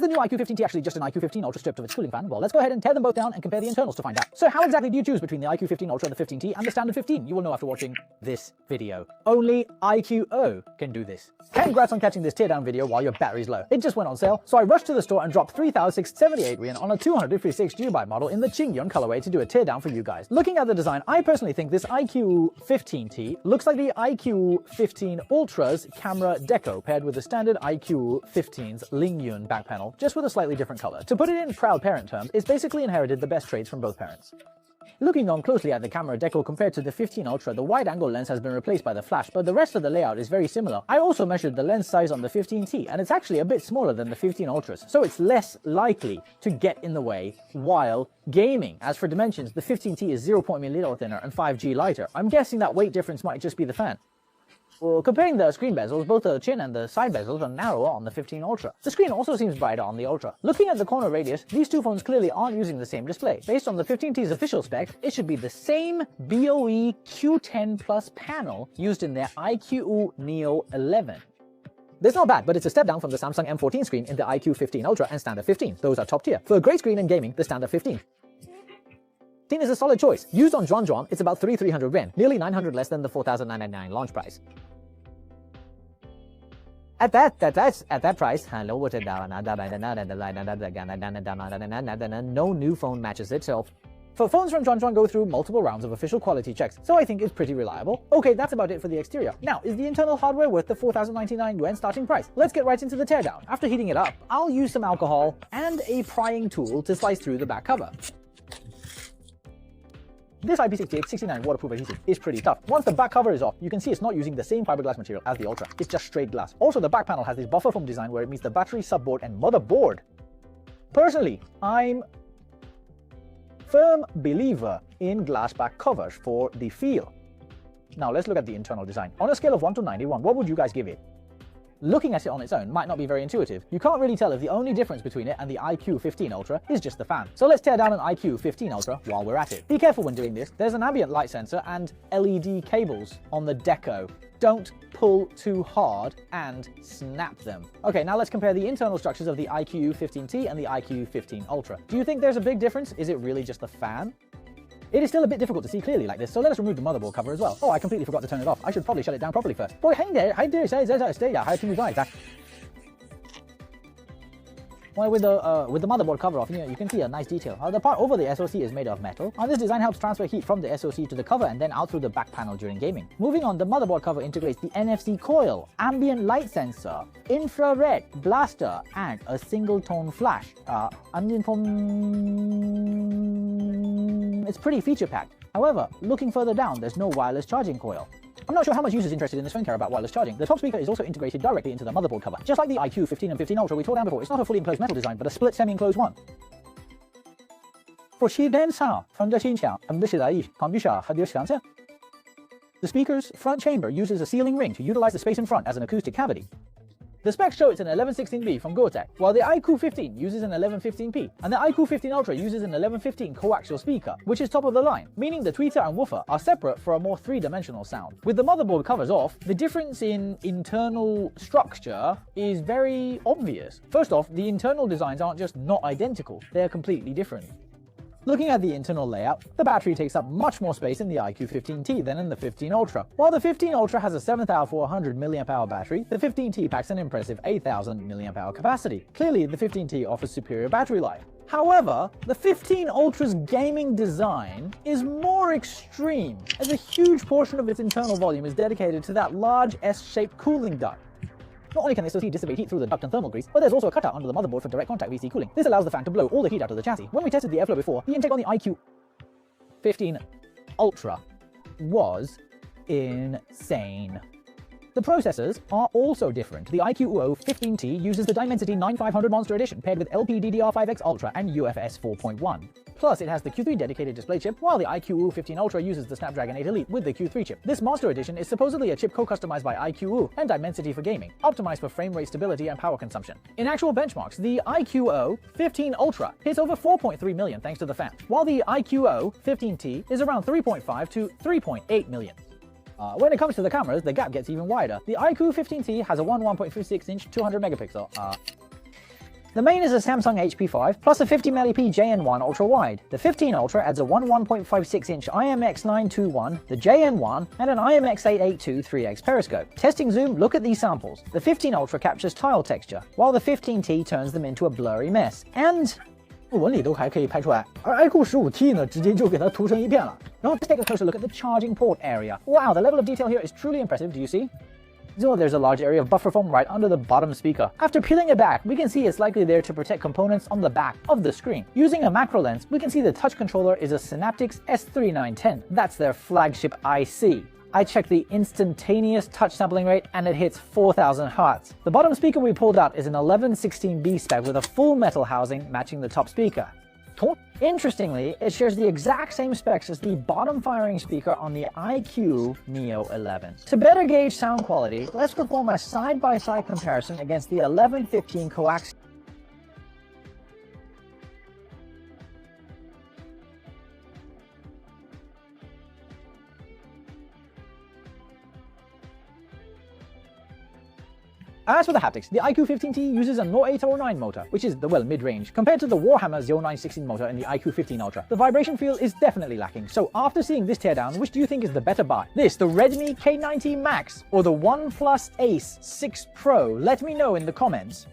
Is the new iQOO 15T actually just an iQOO 15 Ultra stripped of its cooling fan? Well, let's go ahead and tear them both down and compare the internals to find out. So how exactly do you choose between the iQOO 15 Ultra, the 15T, and the standard 15? You will know after watching this video. Only iQOO can do this. Congrats on catching this teardown video while your battery's low. It just went on sale, so I rushed to the store and dropped 3,678 Riyal on a 256GB model in the Qingyun colorway to do a teardown for you guys. Looking at the design, I personally think this iQOO 15T looks like the iQOO 15 Ultra's camera deco paired with the standard iQOO 15's Lingyun back panel, just with a slightly different color. To put it in proud parent terms, it's basically inherited the best traits from both parents. Looking on closely at the camera deco compared to the 15 Ultra, the wide-angle lens has been replaced by the flash, but the rest of the layout is very similar. I also measured the lens size on the 15T, and it's actually a bit smaller than the 15 Ultras, so it's less likely to get in the way while gaming. As for dimensions, the 15T is 0.1mm thinner and 5G lighter. I'm guessing that weight difference might just be the fan. Well, comparing the screen bezels, both the chin and the side bezels are narrower on the 15 Ultra. The screen also seems brighter on the Ultra. Looking at the corner radius, these two phones clearly aren't using the same display. Based on the 15T's official spec, it should be the same BOE Q10 Plus panel used in their iQOO Neo 11. This is not bad, but it's a step down from the Samsung M14 screen in the iQOO 15 Ultra and standard 15. Those are top tier. For a great screen in gaming, the standard 15 is a solid choice. Used on Zhuan, it's about 3,300 Yen, nearly 900 less than the 4,999 launch price. At that price, no new phone matches itself. For phones from Zhuan go through multiple rounds of official quality checks, so I think it's pretty reliable. Okay, that's about it for the exterior. Now, is the internal hardware worth the 4,099 Yuan starting price? Let's get right into the teardown. After heating it up, I'll use some alcohol and a prying tool to slice through the back cover. This IP68-69 waterproof adhesive is pretty tough. Once the back cover is off, you can see it's not using the same fiberglass material as the Ultra. It's just straight glass. Also, the back panel has this buffer foam design where it meets the battery, subboard, and motherboard. Personally, I'm firm believer in glass back covers for the feel. Now let's look at the internal design. On a scale of 1 to 91, what would you guys give it? Looking at it on its own might not be very intuitive. You can't really tell if the only difference between it and the iQOO 15 Ultra is just the fan. So let's tear down an iQOO 15 Ultra while we're at it. Be careful when doing this. There's an ambient light sensor and LED cables on the deco. Don't pull too hard and snap them. Okay, now let's compare the internal structures of the iQOO 15T and the iQOO 15 Ultra. Do you think there's a big difference? Is it really just the fan? It is still a bit difficult to see clearly like this, so let us remove the motherboard cover as well. Oh, I completely forgot to turn it off. I should probably shut it down properly first. Boy, hang there, well, with the motherboard cover off, you can see a nice detail. The part over the SoC is made of metal. This design helps transfer heat from the SoC to the cover and then out through the back panel during gaming. Moving on, the motherboard cover integrates the NFC coil, ambient light sensor, infrared blaster, and a single-tone flash. It's pretty feature-packed. However, looking further down, there's no wireless charging coil. I'm not sure how much users interested in this phone care about wireless charging. The top speaker is also integrated directly into the motherboard cover. Just like the iQOO 15 and 15 Ultra we tore down before, it's not a fully enclosed metal design, but a split semi-enclosed one. The speaker's front chamber uses a sealing ring to utilize the space in front as an acoustic cavity. The specs show it's an 1116B from Gore-Tex, while the iQOO 15 uses an 1115P, and the iQOO 15 Ultra uses an 1115 coaxial speaker, which is top of the line, meaning the tweeter and woofer are separate for a more three-dimensional sound. With the motherboard covers off, the difference in internal structure is very obvious. First off, the internal designs aren't just not identical, they're completely different. Looking at the internal layout, the battery takes up much more space in the iQOO 15T than in the 15 Ultra. While the 15 Ultra has a 7,400 mAh battery, the 15T packs an impressive 8,000 mAh capacity. Clearly, the 15T offers superior battery life. However, the 15 Ultra's gaming design is more extreme, as a huge portion of its internal volume is dedicated to that large S-shaped cooling duct. Not only can the SoC dissipate heat through the duct and thermal grease, but there's also a cutout under the motherboard for direct contact VC cooling. This allows the fan to blow all the heat out of the chassis. When we tested the airflow before, the intake on the iQOO 15 Ultra was insane. The processors are also different. The iQOO 15T uses the Dimensity 9500 Monster Edition paired with LPDDR5X Ultra and UFS 4.1. Plus, it has the Q3 dedicated display chip, while the iQOO 15 Ultra uses the Snapdragon 8 Elite with the Q3 chip. This Monster Edition is supposedly a chip co-customized by iQOO and Dimensity for gaming, optimized for frame rate stability and power consumption. In actual benchmarks, the iQOO 15 Ultra hits over 4.3 million thanks to the fan, while the iQOO 15T is around 3.5 to 3.8 million. When it comes to the cameras, the gap gets even wider. The iQOO 15T has a 1.36-inch 200 megapixel The main is a Samsung HP5 plus a 50mm JN1 ultra wide. The 15 Ultra adds a 1.56-inch IMX921, the JN1, and an IMX882 3x periscope. Testing zoom, look at these samples. The 15 Ultra captures tile texture, while the 15T turns them into a blurry mess. And 纹理都还可以拍出来，而 iQOO 15T 呢，直接就给它涂成一片了。然后 let's take a closer look at the charging port area. Wow, the level of detail here is truly impressive. Do you see? So there's a large area of buffer foam right under the bottom speaker. After peeling it back, we can see it's likely there to protect components on the back of the screen. Using a macro lens, we can see the touch controller is a Synaptics S3910. That's their flagship IC. I checked the instantaneous touch sampling rate and it hits 4000 Hz. The bottom speaker we pulled out is an 1116B spec with a full metal housing matching the top speaker. Interestingly, it shares the exact same specs as the bottom firing speaker on the iQOO Neo 11. To better gauge sound quality, let's perform a side-by-side comparison against the 1115 coaxial. As for the haptics, the iQOO 15T uses a 0809 motor, which is the mid-range, compared to the Warhammer 0916 motor in the iQOO 15 Ultra. The vibration feel is definitely lacking, so after seeing this teardown, which do you think is the better buy? This, the Redmi K90 Max, or the OnePlus Ace 6 Pro? Let me know in the comments.